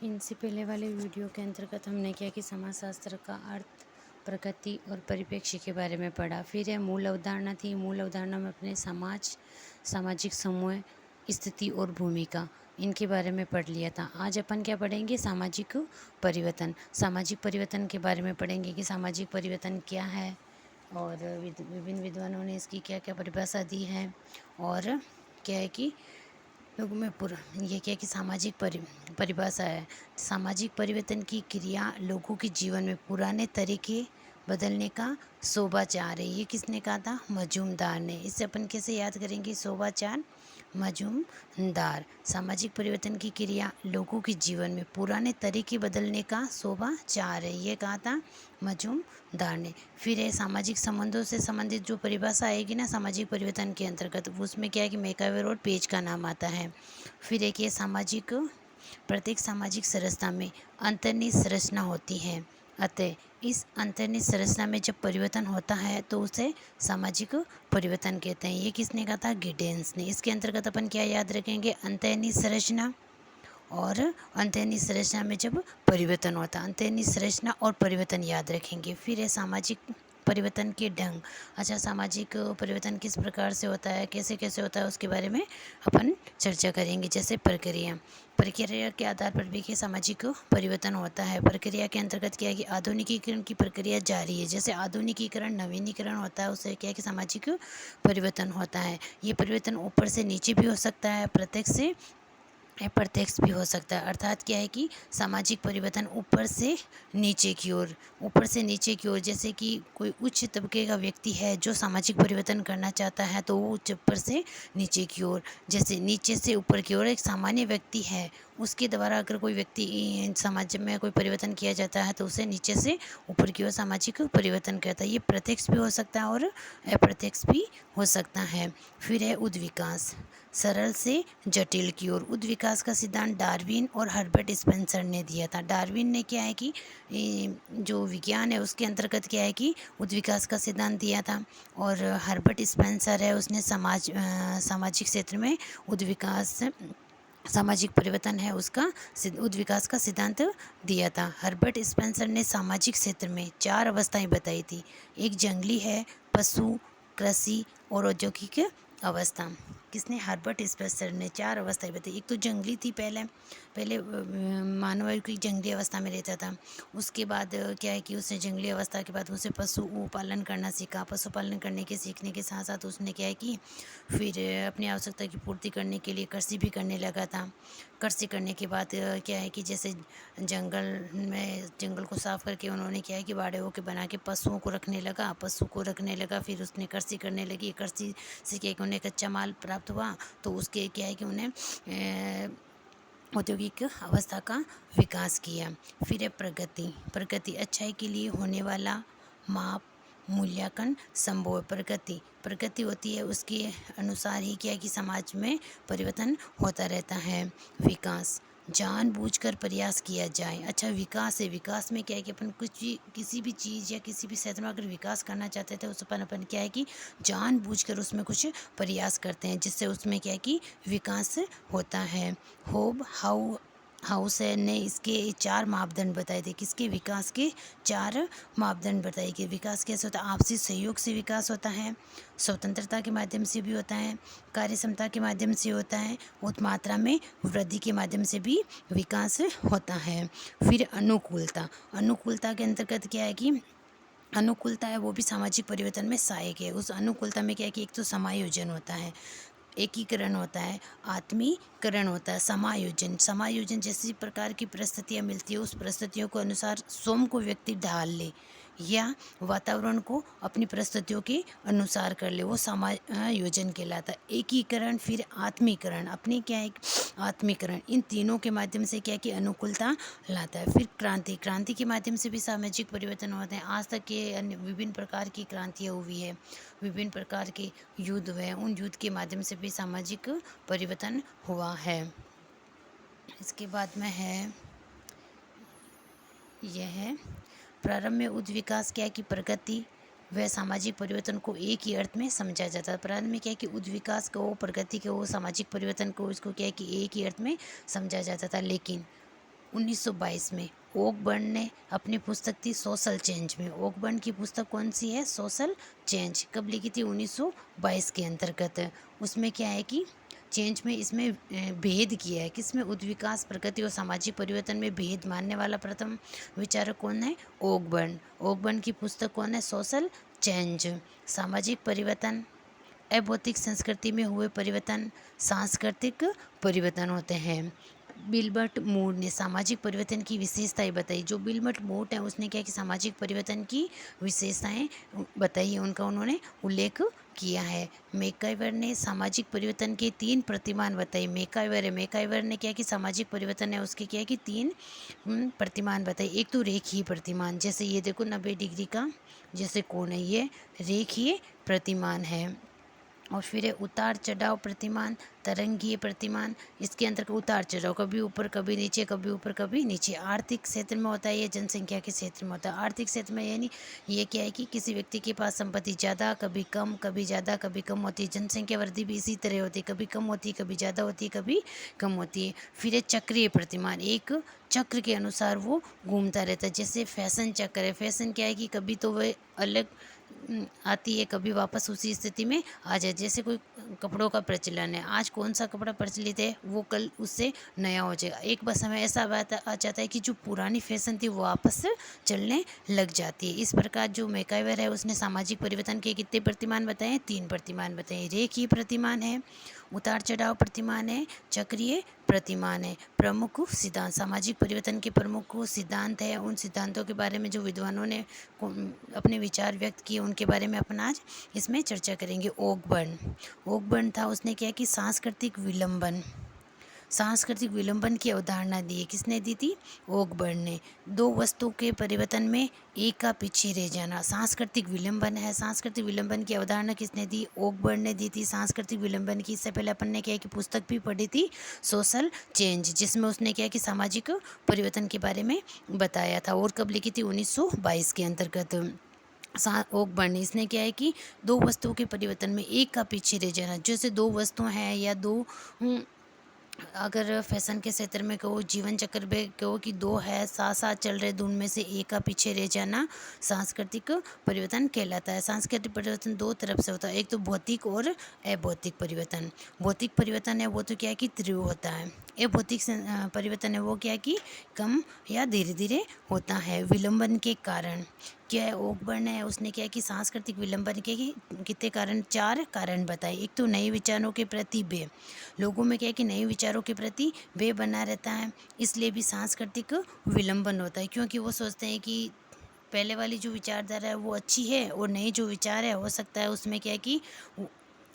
इनसे पहले वाले वीडियो के अंतर्गत हमने क्या कि समाजशास्त्र का अर्थ, प्रकृति और परिप्रेक्ष्य के बारे में पढ़ा। फिर यह मूल अवधारणा थी। मूल अवधारणा में अपने सामाजिक समूह, स्थिति और भूमिका, इनके बारे में पढ़ लिया था। आज अपन क्या पढ़ेंगे? सामाजिक परिवर्तन। सामाजिक परिवर्तन के बारे में पढ़ेंगे कि सामाजिक परिवर्तन क्या है और विभिन्न विद्वानों ने इसकी क्या क्या परिभाषा दी है। और क्या है कि लोगों में ये क्या कि सामाजिक परिभाषा है। सामाजिक परिवर्तन की क्रिया लोगों के जीवन में पुराने तरीके बदलने का शोभाचार है। ये किसने कहा था? मजूमदार ने। इससे अपन कैसे याद करेंगे? शोभाचार, मजूमदार। सामाजिक परिवर्तन की क्रिया लोगों के जीवन में पुराने तरीके बदलने का शोभाचार है। ये कहा था मजूमदार ने। फिर है सामाजिक संबंधों से संबंधित जो परिभाषा आएगी ना सामाजिक परिवर्तन के अंतर्गत, उसमें क्या है कि मैकावेर और पेज का नाम आता है। फिर एक ये प्रत्येक सामाजिक संरचना में अंतर्निहित संरचना होती है। अतः इस अंतर्निहित संरचना में जब परिवर्तन होता है तो उसे सामाजिक परिवर्तन कहते हैं। ये किसने कहा था? गिडेंस ने। इसके अंतर्गत अपन क्या याद रखेंगे? अंतर्निहित संरचना और अंतर्निहित संरचना में जब परिवर्तन होता है, अंतर्निहित संरचना और परिवर्तन याद रखेंगे। फिर है सामाजिक परिवर्तन के ढंग। अच्छा, सामाजिक परिवर्तन किस प्रकार से होता है, कैसे कैसे होता है, उसके बारे में अपन चर्चा करेंगे। जैसे प्रक्रिया के आधार पर भी कि सामाजिक परिवर्तन होता है। प्रक्रिया के अंतर्गत क्या है कि आधुनिकीकरण की प्रक्रिया जारी है। जैसे आधुनिकीकरण, नवीनीकरण होता है, उससे क्या है कि सामाजिक परिवर्तन होता है। ये परिवर्तन ऊपर से नीचे भी हो सकता है, प्रत्यक्ष से अप्रत्यक्ष भी हो सकता है। अर्थात क्या है कि सामाजिक परिवर्तन ऊपर से नीचे की ओर, जैसे कि कोई उच्च तबके का व्यक्ति है जो सामाजिक परिवर्तन करना चाहता है तो वो ऊपर से नीचे की ओर, जैसे नीचे से ऊपर की ओर एक सामान्य व्यक्ति है, उसके द्वारा अगर कोई व्यक्ति समाज में कोई परिवर्तन किया जाता है तो उसे नीचे से ऊपर की ओर सामाजिक परिवर्तन करता है। ये प्रत्यक्ष भी हो सकता है और अप्रत्यक्ष भी हो सकता है। फिर है उद्विकास, सरल से जटिल की ओर। उद्विकास का सिद्धांत डार्विन और हर्बर्ट स्पेंसर ने दिया था। डार्विन ने क्या है कि जो विज्ञान है उसके अंतर्गत क्या है कि उद्विकास का सिद्धांत दिया था, और हर्बर्ट स्पेंसर है उसने सामाजिक क्षेत्र में सामाजिक परिवर्तन है उसका उद्विकास का सिद्धांत दिया था। हर्बर्ट स्पेंसर ने सामाजिक क्षेत्र में 4 अवस्थाएं बताई थी। एक जंगली है, पशु, कृषि और औद्योगिक अवस्था। किसने? हर्बर्ट स्पेंसर ने 4 अवस्थाएं बताई। एक तो जंगली थी, पहले मानव की जंगली अवस्था में रहता था। उसके बाद क्या है कि उसने जंगली अवस्था के बाद उसे पशु पालन करना सीखा। पशुपालन करने के सीखने के साथ साथ उसने क्या है कि फिर अपनी आवश्यकता की पूर्ति करने के लिए कृषि भी करने लगा था। कृषि करने के बाद क्या है कि जैसे जंगल को साफ करके उन्होंने क्या है कि बाड़े के बना के पशु को रखने लगा। फिर उसने कृषि करने लगी। कृषि से क्या है कि उन्हें कच्चा माल प्राप्त हुआ, तो उसके क्या है कि उन्हें औद्योगिक अवस्था का विकास किया। फिर है प्रगति अच्छाई के लिए होने वाला माप, मूल्यांकन संभव है। प्रगति होती है, उसके अनुसार ही क्या है कि समाज में परिवर्तन होता रहता है। विकास, जानबूझकर प्रयास किया जाए। अच्छा, विकास है, विकास में क्या है कि अपन किसी भी चीज़ या किसी भी क्षेत्र में अगर विकास करना चाहते थे उस अपन क्या है कि जानबूझकर उसमें कुछ प्रयास करते हैं, जिससे उसमें क्या है कि विकास होता है। होब हाउस ने इसके 4 मापदंड बताए थे। किसके? विकास के 4 मापदंड बताए कि विकास कैसे होता है। आपसी सहयोग से विकास होता है, स्वतंत्रता के माध्यम से भी होता है, कार्य क्षमता के माध्यम से होता है, उत्मात्रा में वृद्धि के माध्यम से भी विकास होता है। फिर अनुकूलता के अंतर्गत क्या है कि अनुकूलता है वो भी सामाजिक परिवर्तन में सहायक है। उस अनुकूलता में क्या है कि एक तो समायोजन होता है, एकीकरण होता है, आत्मीकरण होता है, समायोजन जैसी प्रकार की परिस्थितियाँ मिलती है, उस परिस्थितियों को अनुसार स्वयं को व्यक्ति ढाल ले या वातावरण को अपनी परिस्थितियों के अनुसार कर ले, वो समायोजन कहलाता है। एकीकरण, फिर आत्मीकरण, अपनी क्या है आत्मीकरण, इन तीनों के माध्यम से क्या है कि अनुकूलता लाता है। फिर क्रांति के माध्यम से भी सामाजिक परिवर्तन होते हैं। आज तक के अन्य विभिन्न प्रकार की क्रांतियाँ हुई है, विभिन्न प्रकार के युद्ध हुए, उन युद्ध के माध्यम से भी सामाजिक परिवर्तन हुआ है। इसके बाद में है यह प्रारंभ में उद्विकास क्या है कि प्रगति व सामाजिक परिवर्तन को एक ही अर्थ में समझा जाता है। प्रारंभ में क्या है कि उद्विकास को, प्रगति को, सामाजिक परिवर्तन को, इसको क्या है कि एक ही अर्थ में समझा जाता था। लेकिन 1922 में ओकबर्न ने अपनी पुस्तक थी सोशल चेंज में। ओकबर्न की पुस्तक कौन सी है? Social change. कब लिखी थी? 1922 के अंतर्गत। उसमें क्या है कि चेंज में इसमें भेद किया है। किसमें? उद्विकास, प्रगति और सामाजिक परिवर्तन में भेद मानने वाला प्रथम विचारक कौन है? ओकबर्न। ओकबर्न की पुस्तक कौन है? Social change. सामाजिक परिवर्तन, अभौतिक संस्कृति में हुए परिवर्तन, सांस्कृतिक परिवर्तन होते हैं। विल्बर्ट मूर ने सामाजिक परिवर्तन की विशेषताएं बताई। जो विल्बर्ट मूर है उसने क्या कि सामाजिक परिवर्तन की विशेषताएं बताई है, उनका उन्होंने उल्लेख किया है। मैकाइवर ने सामाजिक परिवर्तन के 3 प्रतिमान बताए। मैकाइवर ने क्या कि सामाजिक परिवर्तन है उसके क्या कि 3 प्रतिमान बताए। एक तो रेखीय प्रतिमान, जैसे ये देखो 90 डिग्री का जैसे कोण है, ये रेखीय प्रतिमान है। और फिर है उतार चढ़ाव प्रतिमान, तरंगीय प्रतिमान। इसके अंतर्गत उतार चढ़ाव, कभी ऊपर कभी नीचे, कभी ऊपर कभी नीचे। आर्थिक क्षेत्र में होता है, ये जनसंख्या के क्षेत्र में होता है। आर्थिक क्षेत्र में यानी ये क्या है कि किसी व्यक्ति के पास संपत्ति ज़्यादा, कभी कम, कभी ज़्यादा कभी कम होती है। जनसंख्या वृद्धि भी इसी तरह होती है, कभी कम होती है, कभी ज़्यादा होती है, कभी कम होती है। फिर है चक्रीय प्रतिमान, एक चक्र के अनुसार वो घूमता रहता है। जैसे फैशन चक्र है। फैशन क्या है कि कभी तो वह अलग आती है, कभी वापस उसी स्थिति में आ जाए। जैसे कोई कपड़ों का प्रचलन है, आज कौन सा कपड़ा प्रचलित है वो कल उससे नया हो जाएगा। एक बस समय ऐसा बात आ जाता है कि जो पुरानी फैशन थी वो वापस चलने लग जाती है। इस प्रकार जो मैकाइवर है उसने सामाजिक परिवर्तन के कितने प्रतिमान बताए? 3 प्रतिमान बताए। रेखीय प्रतिमान है, उतार चढ़ाव प्रतिमान है, चक्रीय प्रतिमान है। प्रमुख सिद्धांत, सामाजिक परिवर्तन के प्रमुख सिद्धांत है। उन सिद्धांतों के बारे में जो विद्वानों ने अपने विचार व्यक्त किए उनके बारे में अपन आज इसमें चर्चा करेंगे। ओकबर्न था, उसने क्या कि सांस्कृतिक विलंबन की अवधारणा दी है। किसने दी थी? ओकबर्न ने। दो वस्तुओं के परिवर्तन में एक का पीछे रह जाना सांस्कृतिक विलंबन है। सांस्कृतिक विलंबन की अवधारणा किसने दी? ओकबर्न ने दी थी सांस्कृतिक विलंबन की। इससे पहले अपन ने क्या कि पुस्तक भी पढ़ी थी सोशल चेंज, जिसमें उसने क्या कि सामाजिक परिवर्तन के बारे में बताया था। और कब लिखी थी? 1922 के अंतर्गत। ओकबर्न, इसने क्या है कि दो वस्तुओं के परिवर्तन में एक का पीछे रह जाना। जैसे दो वस्तुएं हैं या दो अगर फैशन के क्षेत्र में कहो, जीवन चक्र में कहो कि दो है साथ साथ चल रहे, दो उनमें से एक का पीछे रह जाना सांस्कृतिक परिवर्तन कहलाता है। सांस्कृतिक परिवर्तन दो तरफ से होता है, एक तो भौतिक और अभौतिक परिवर्तन। भौतिक परिवर्तन है वो तो क्या है कि तीव्र होता है। अभौतिक परिवर्तन है वो क्या है कि कम या धीरे धीरे होता है विलंबन के कारण। क्या है? ओकबर्न है उसने क्या कि सांस्कृतिक विलंबन के कितने कारण? 4 कारण बताए। एक तो नए विचारों के प्रति भय, लोगों में क्या है कि नए विचारों के प्रति भय बना रहता है, इसलिए भी सांस्कृतिक विलंबन होता है। क्योंकि वो सोचते हैं कि पहले वाली जो विचारधारा है वो अच्छी है और नई जो विचार है हो सकता है उसमें क्या है कि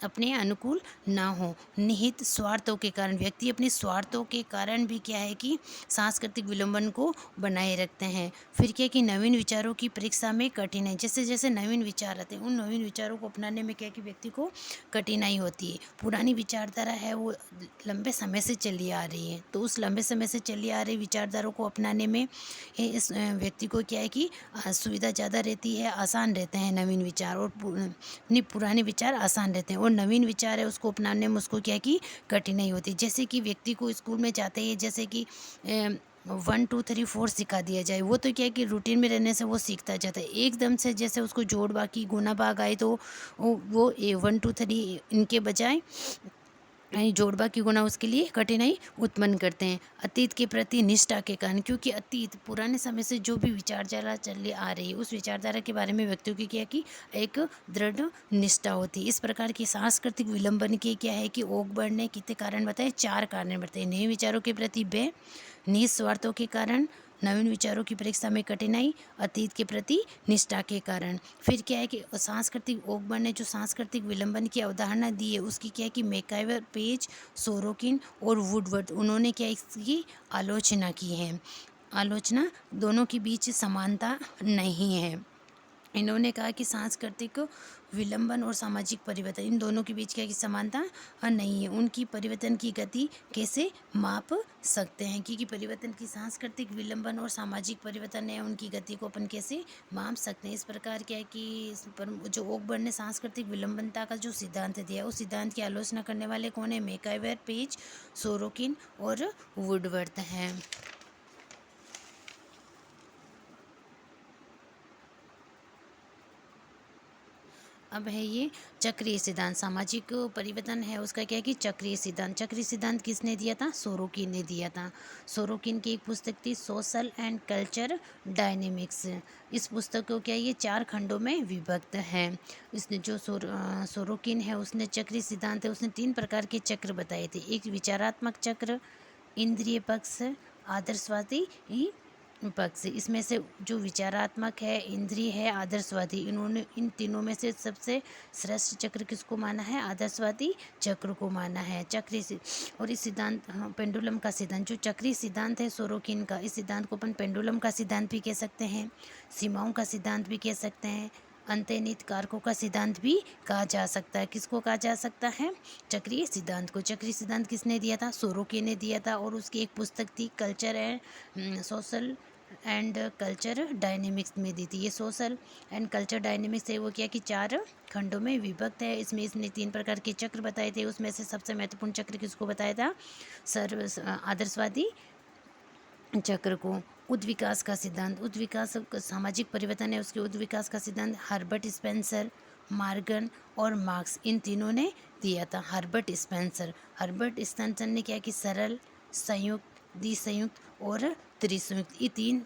अपने अनुकूल ना हो। निहित स्वार्थों के कारण, व्यक्ति अपने स्वार्थों के कारण भी क्या है कि सांस्कृतिक विलंबन को बनाए रखते हैं। फिर क्या कि नवीन विचारों की परीक्षा में कठिनाई, जैसे जैसे नवीन विचार आते हैं उन नवीन विचारों को अपनाने में क्या कि व्यक्ति को कठिनाई होती है। पुरानी विचारधारा है वो लंबे समय से चली आ रही है, तो उस लंबे समय से चली आ रही विचारधारा को अपनाने में इस व्यक्ति को क्या है कि सुविधा ज़्यादा रहती है, आसान रहते हैं नवीन विचार, और पुराने विचार आसान रहते हैं। और नवीन विचार है उसको अपनाने में उसको क्या कि कठिनाई होती है। जैसे कि व्यक्ति को स्कूल में जाते ही जैसे कि 1 2 3 4 सिखा दिया जाए, वो तो क्या है कि रूटीन में रहने से वो सीखता जाता है। एकदम से जैसे उसको जोड़ बाकी गुना भाग आए तो वो 1 2 3 इनके बजाय यानी जोड़बा की गुना उसके लिए कठिनाई उत्पन्न करते हैं। अतीत के प्रति निष्ठा के कारण, क्योंकि अतीत पुराने समय से जो भी विचारधारा चली आ रही है उस विचारधारा के बारे में व्यक्तियों की क्या की एक दृढ़ निष्ठा होती है। इस प्रकार की सांस्कृतिक विलंबन के क्या है कि ओकबर्न ने कितने कारण बताए? 4 कारण बताए। नए विचारों के प्रति भय, निस्वार्थों के कारण, नवीन विचारों की परीक्षा में कठिनाई, अतीत के प्रति निष्ठा के कारण। फिर क्या है कि सांस्कृतिक ओकबर्न ने जो सांस्कृतिक विलंबन की अवधारणा दी है उसकी क्या है कि मैकाइवर, पेज, सोरोकिन और वुडवर्ड उन्होंने क्या इसकी आलोचना की है। आलोचना, दोनों के बीच समानता नहीं है। इन्होंने कहा कि सांस्कृतिक विलंबन और सामाजिक परिवर्तन इन दोनों के बीच क्या की समानता नहीं है। उनकी परिवर्तन की गति कैसे माप सकते हैं? क्योंकि परिवर्तन की सांस्कृतिक विलंबन और सामाजिक परिवर्तन है उनकी गति को अपन कैसे माप सकते हैं? इस प्रकार क्या है कि जो ओकबर्न ने सांस्कृतिक विलंबनता का जो सिद्धांत दिया उस सिद्धांत की आलोचना करने वाले कौन है? मैकाइवर, पेज, सोरोकिन और वुडवर्थ हैं। अब है ये चक्रीय सिद्धांत। सामाजिक परिवर्तन है उसका क्या है कि चक्रीय सिद्धांत। चक्रीय सिद्धांत किसने दिया था? सोरोकिन ने दिया था। सोरोकिन की एक पुस्तक थी सोशल एंड कल्चर डायनेमिक्स। इस पुस्तक को क्या है ये 4 खंडों में विभक्त है। इसने जो सोरोकिन है उसने चक्रीय सिद्धांत है उसने 3 प्रकार के चक्र बताए थे। एक विचारात्मक चक्र, इंद्रिय पक्ष, आदर्शवादी पक्ष। इसमें से जो विचारात्मक है, इंद्रिय है, आदर्शवादी, इन्होंने इन तीनों में से सबसे श्रेष्ठ चक्र किसको माना है? आदर्शवादी चक्र को माना है। चक्री से और इस सिद्धांत पेंडुलम का सिद्धांत, जो चक्री सिद्धांत है सोरोकिन का, इस सिद्धांत को अपन पेंडुलम का सिद्धांत भी कह सकते हैं, सीमाओं का सिद्धांत भी कह सकते हैं, अंतर्निहित कारकों का सिद्धांत भी कहा जा सकता है। किसको कहा जा सकता है? चक्रीय सिद्धांत को। चक्रीय सिद्धांत किसने दिया था? सोरोकिन ने दिया था और उसकी एक पुस्तक थी culture and social and culture dynamics में दी थी। ये सोशल एंड कल्चर डायनेमिक्स है वो क्या कि 4 खंडों में विभक्त है। इसमें इसने 3 प्रकार के चक्र बताए थे। उसमें से सबसे महत्वपूर्ण चक्र किसको बताया था? आदर्शवादी चक्र को। उद्विकास का सिद्धांत, उद्विकास सामाजिक परिवर्तन है उसके उद्विकास का सिद्धांत हर्बर्ट स्पेंसर, मार्गन और मार्क्स, इन तीनों ने दिया था। हर्बर्ट स्पेंसर ने क्या कि सरल, संयुक्त, द्विसंयुक्त और त्रिसंयुक्त, ये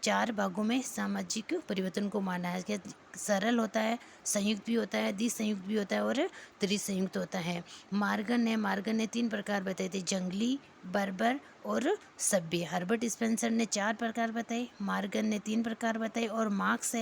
4 भागों में सामाजिक परिवर्तन को माना है। क्या सरल होता है, संयुक्त भी होता है, द्विसंयुक्त भी होता है और त्रिसंयुक्त होता है। मार्गन ने 3 प्रकार बताए थे, जंगली, बर्बर और सभ्य। हर्बर्ट स्पेंसर ने 4 प्रकार बताए, मार्गन ने 3 प्रकार बताए और मार्क्स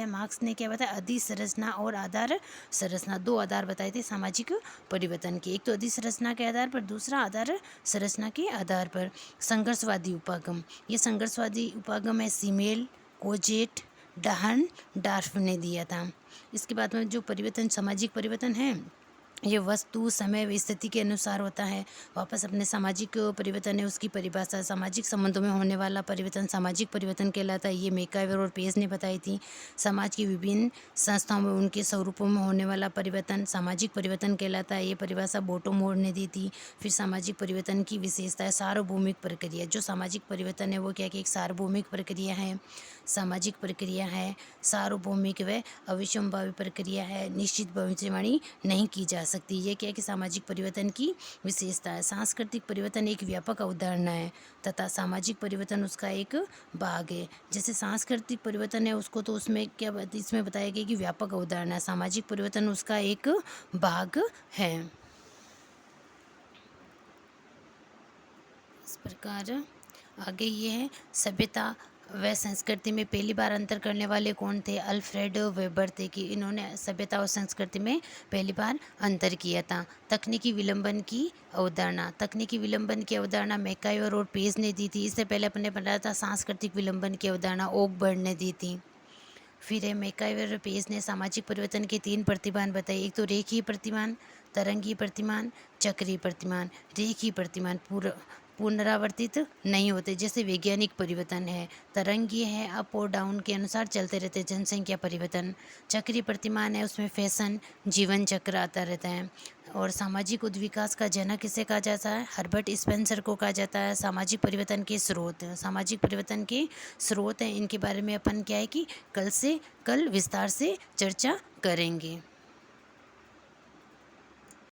ने क्या बताया? अधिसंरचना और आधार संरचना, 2 आधार बताए थे सामाजिक परिवर्तन के। एक तो अधिसंरचना के आधार पर, दूसरा आधार संरचना के आधार पर। संघर्षवादी उपागम, ये संघर्षवादी उपागम है सीमेल, कोजेट, डहन, डार्फ ने दिया था। इसके बाद में जो परिवर्तन, सामाजिक परिवर्तन है ये वस्तु, समय व स्थिति के अनुसार होता है। वापस अपने सामाजिक परिवर्तन है उसकी परिभाषा, सामाजिक संबंधों में होने वाला परिवर्तन सामाजिक परिवर्तन कहलाता है। ये मैकाइवर और पेज ने बताई थी। समाज की विभिन्न संस्थाओं में उनके स्वरूपों में होने वाला परिवर्तन सामाजिक परिवर्तन कहलाता है। ये परिभाषा बोटोमोर ने दी थी। फिर सामाजिक परिवर्तन की विशेषता है सार्वभौमिक प्रक्रिया। जो सामाजिक परिवर्तन है वो क्या कि एक सार्वभौमिक प्रक्रिया है, सामाजिक प्रक्रिया है, सार्वभौमिक व अविसंभावी प्रक्रिया है, निश्चित भविष्यवाणी नहीं की जा सकती। ये क्या है कि सामाजिक परिवर्तन की विशेषता है। सांस्कृतिक परिवर्तन एक व्यापक अवधारणा है तथा सामाजिक परिवर्तन उसका एक भाग है। जैसे सांस्कृतिक परिवर्तन है उसको तो उसमें क्या इसमें बताया गया कि व्यापक अवधारणा है, सामाजिक परिवर्तन उसका एक भाग है। इस प्रकार आगे ये है सभ्यता व संस्कृति में पहली बार अंतर करने वाले कौन थे? अल्फ्रेड वेबर थे कि इन्होंने सभ्यता और संस्कृति में पहली बार अंतर किया था। तकनीकी विलंबन की अवधारणा मैकाइवर और पेज ने दी थी। इससे पहले अपने पढ़ा था सांस्कृतिक विलंबन की अवधारणा ओकबर्न ने दी थी। फिर है मैकाइवर और पेज ने सामाजिक परिवर्तन के 3 प्रतिमान बताए। एक तो रेखीय प्रतिमान, तरंगीय प्रतिमान, चक्रीय प्रतिमान। रेखीय प्रतिमान पुनरावर्तित नहीं होते जैसे वैज्ञानिक परिवर्तन है। तरंगीय है, अप और डाउन के अनुसार चलते रहते, जनसंख्या परिवर्तन। चक्रीय प्रतिमान है उसमें फैशन, जीवन चक्र आता रहता है। और सामाजिक उद्विकास का जनक किसे कहा जाता है? हर्बर्ट स्पेंसर को कहा जाता है। सामाजिक परिवर्तन के स्रोत हैं, इनके बारे में अपन क्या है कि कल विस्तार से चर्चा करेंगे।